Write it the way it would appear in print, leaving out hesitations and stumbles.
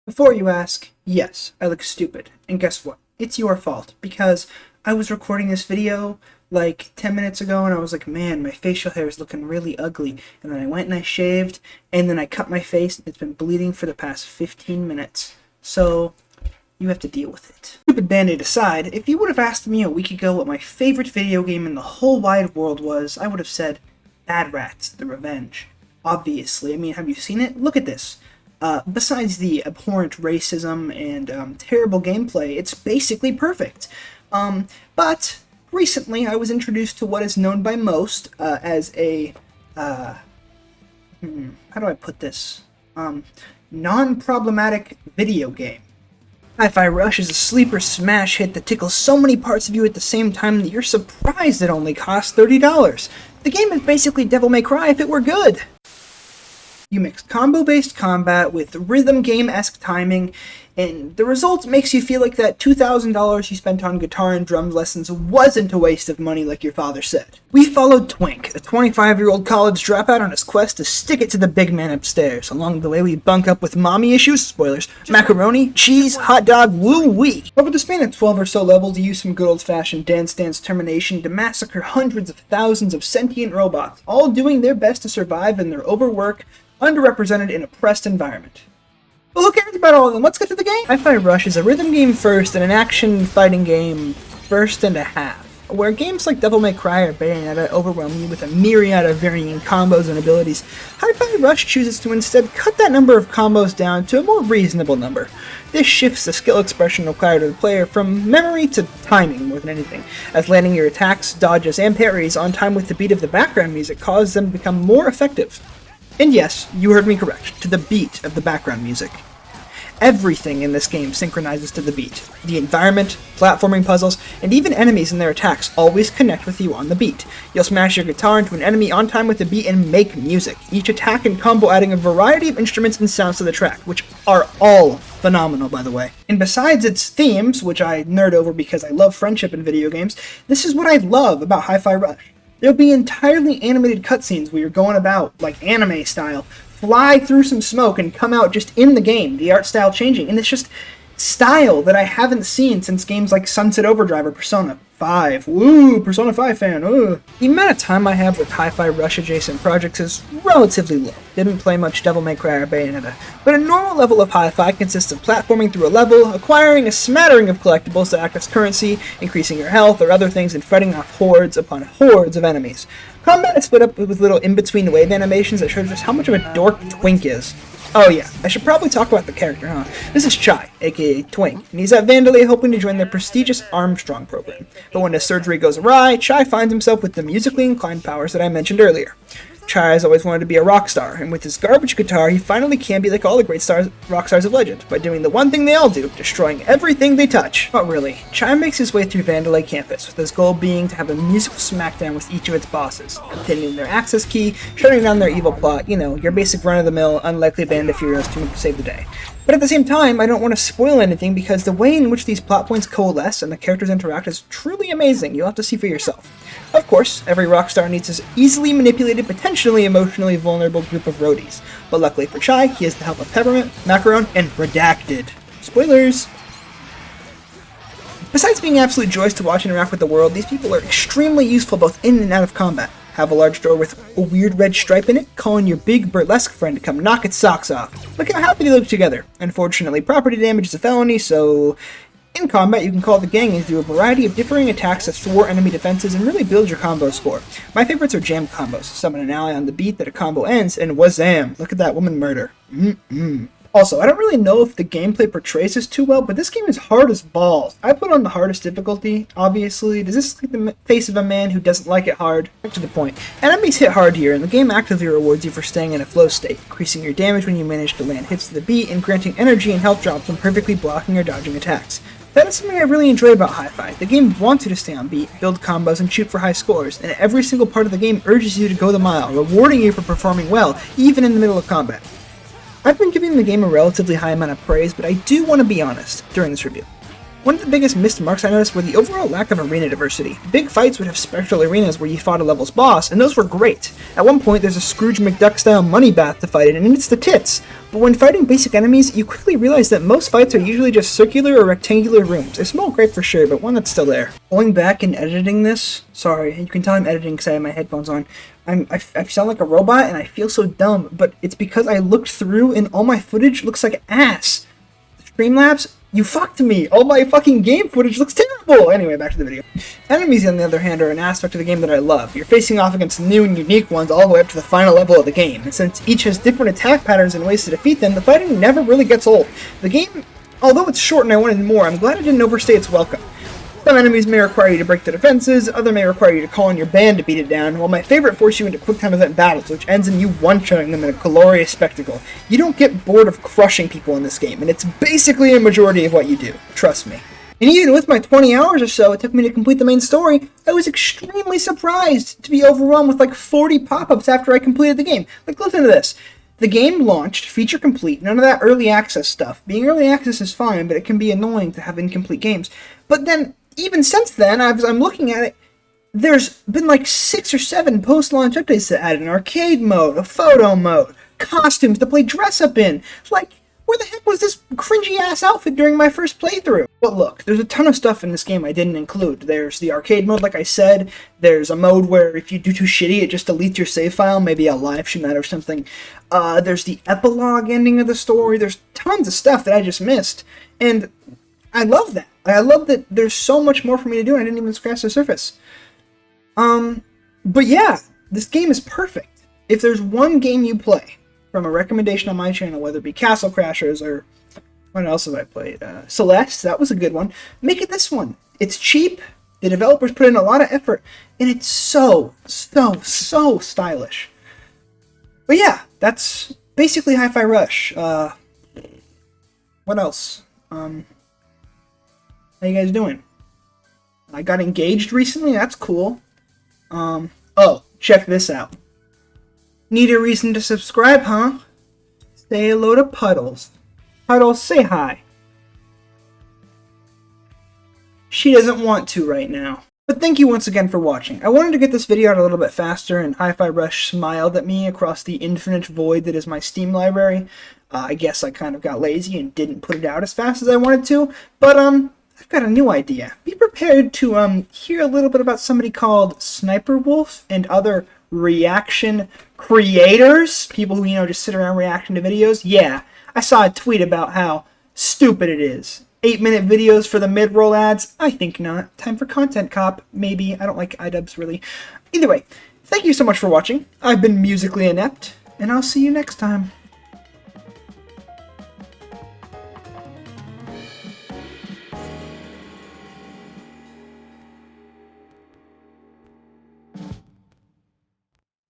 Before you ask, yes, I look stupid. And guess what? It's your fault, because I was recording this video like 10 minutes ago and I was like, man, my facial hair is looking really ugly. And then I went and I shaved, and then I cut my face. It's been bleeding for the past 15 minutes. So, you have to deal with it. Stupid Band-Aid aside, if you would have asked me a week ago what my favorite video game in the whole wide world was, I would have said Bad Rats: The Revenge. Obviously. I mean, have you seen it? Look at this. Besides the abhorrent racism and terrible gameplay, it's basically perfect. But recently I was introduced to what is known by most as a, how do I put this? Non-problematic video game. HifiRush is a sleeper smash hit that tickles so many parts of you at the same time that you're surprised it only costs $30. The game is basically Devil May Cry if it were good. You mix combo-based combat with rhythm game-esque timing, and the result makes you feel like that $2,000 you spent on guitar and drum lessons wasn't a waste of money like your father said. We followed Twink, a 25-year-old college dropout on his quest to stick it to the big man upstairs. Along the way we bunk up with mommy issues, spoilers, macaroni, cheese, hot dog, woo-wee. Over the span of 12 or so levels, you use some good old-fashioned Dance Dance termination to massacre hundreds of thousands of sentient robots, all doing their best to survive in their overworked, underrepresented, and oppressed environment. But who cares about all of them? Let's get to the game! HifiRush is a rhythm game first and an action fighting game first and a half, where games like Devil May Cry or Bayonetta overwhelm you with a myriad of varying combos and abilities. HifiRush chooses to instead cut that number of combos down to a more reasonable number. This shifts the skill expression required of the player from memory to timing more than anything, as landing your attacks, dodges, and parries on time with the beat of the background music causes them to become more effective. And yes, you heard me correct, to the beat of the background music. Everything in this game synchronizes to the beat. The environment, platforming puzzles, and even enemies and their attacks always connect with you on the beat. You'll smash your guitar into an enemy on time with the beat and make music, each attack and combo adding a variety of instruments and sounds to the track, which are all phenomenal, by the way. And besides its themes, which I nerd over because I love friendship in video games, this is what I love about HifiRush. There'll be entirely animated cutscenes where you're going about, like anime style, fly through some smoke and come out just in the game, the art style changing, and it's just style that I haven't seen since games like Sunset Overdrive or Persona 5. Woo, Persona 5 fan, ugh. The amount of time I have with HifiRush adjacent projects is relatively low. Didn't play much Devil May Cry or Bayonetta, but a normal level of Hi-Fi consists of platforming through a level, acquiring a smattering of collectibles to act as currency, increasing your health or other things, and fighting off hordes upon hordes of enemies. Combat is split up with little in-between wave animations that show just how much of a dork Twink is. Oh yeah, I should probably talk about the character, huh? This is Chai, aka Twink, and he's at Vandelay hoping to join their prestigious Armstrong program. But when his surgery goes awry, Chai finds himself with the musically inclined powers that I mentioned earlier. Chai has always wanted to be a rock star, and with his garbage guitar, he finally can be like all the great rock stars of legend, by doing the one thing they all do, destroying everything they touch. Not really. Chai makes his way through Vandelay campus, with his goal being to have a musical smackdown with each of its bosses, obtaining their access key, shutting down their evil plot, you know, your basic run-of-the-mill, unlikely band of heroes to save the day. But at the same time, I don't want to spoil anything because the way in which these plot points coalesce and the characters interact is truly amazing. You'll have to see for yourself. Of course, every rockstar needs his easily manipulated, potentially emotionally vulnerable group of roadies. But luckily for Chai, he has the help of Peppermint, Macaron, and Redacted. Spoilers! Besides being absolute joys to watch and interact with the world, these people are extremely useful both in and out of combat. Have a large door with a weird red stripe in it, call in your big burlesque friend to come knock its socks off. Look how happy they look together. Unfortunately, property damage is a felony, so in combat you can call the gang and do a variety of differing attacks to thwart enemy defenses and really build your combo score. My favorites are jam combos. Summon an ally on the beat that a combo ends, and wazam! Look at that woman murder. Also, I don't really know if the gameplay portrays this too well, but this game is hard as balls. I put on the hardest difficulty, obviously. Does this look like the face of a man who doesn't like it hard? Back to the point. Enemies hit hard here, and the game actively rewards you for staying in a flow state, increasing your damage when you manage to land hits to the beat, and granting energy and health drops when perfectly blocking or dodging attacks. That is something I really enjoy about Hi-Fi. The game wants you to stay on beat, build combos, and shoot for high scores, and every single part of the game urges you to go the mile, rewarding you for performing well, even in the middle of combat. I've been giving the game a relatively high amount of praise, but I do want to be honest during this review. One of the biggest missed marks I noticed were the overall lack of arena diversity. Big fights would have special arenas where you fought a level's boss, and those were great. At one point, there's a Scrooge McDuck-style money bath to fight in, and it's the tits. But when fighting basic enemies, you quickly realize that most fights are usually just circular or rectangular rooms. A small gripe for sure, but one that's still there. Going back and editing this, sorry, you can tell I'm editing because I have my headphones on. I sound like a robot, and I feel so dumb, but it's because I looked through and all my footage looks like ass. Streamlabs, you fucked me! All my fucking game footage looks terrible! Anyway, back to the video. Enemies, on the other hand, are an aspect of the game that I love. You're facing off against new and unique ones all the way up to the final level of the game, and since each has different attack patterns and ways to defeat them, the fighting never really gets old. The game, although it's short and I wanted more, I'm glad it didn't overstay its welcome. Some enemies may require you to break the defenses, others may require you to call on your band to beat it down, while my favorite force you into quick time event battles, which ends in you one-shotting them in a glorious spectacle. You don't get bored of crushing people in this game, and it's basically a majority of what you do. Trust me. And even with my 20 hours or so it took me to complete the main story, I was extremely surprised to be overwhelmed with like 40 pop-ups after I completed the game. Like, listen to this. The game launched, feature complete, none of that early access stuff. Being early access is fine, but it can be annoying to have incomplete games. But then, even since then, I'm looking at it, there's been like 6 or 7 post-launch updates that add an arcade mode, a photo mode, costumes to play dress-up in. Like, where the heck was this cringy-ass outfit during my first playthrough? But look, there's a ton of stuff in this game I didn't include. There's the arcade mode, like I said. There's a mode where if you do too shitty, it just deletes your save file. Maybe I'll live stream that or something. There's the epilogue ending of the story. There's tons of stuff that I just missed. And I love that. I love that there's so much more for me to do and I didn't even scratch the surface. But yeah, this game is perfect. If there's one game you play, from a recommendation on my channel, whether it be Castle Crashers or what else have I played? Celeste, that was a good one. Make it this one. It's cheap, the developers put in a lot of effort, and it's so stylish. But yeah, that's basically HifiRush. What else? How you guys doing? I got engaged recently, that's cool. Oh, check this out. Need a reason to subscribe, huh? Say hello to Puddles. Puddles, say hi. She doesn't want to right now. But thank you once again for watching. I wanted to get this video out a little bit faster, and HifiRush smiled at me across the infinite void that is my Steam library. I guess I kind of got lazy and didn't put it out as fast as I wanted to, but I've got a new idea. Be prepared to hear a little bit about somebody called Sniper Wolf and other reaction creators, people who, you know, just sit around reacting to videos. Yeah, I saw a tweet about how stupid it is. 8-minute videos for the mid-roll ads? I think not. Time for Content Cop, maybe. I don't like iDubbbz, really. Either way, thank you so much for watching. I've been musically inept, and I'll see you next time.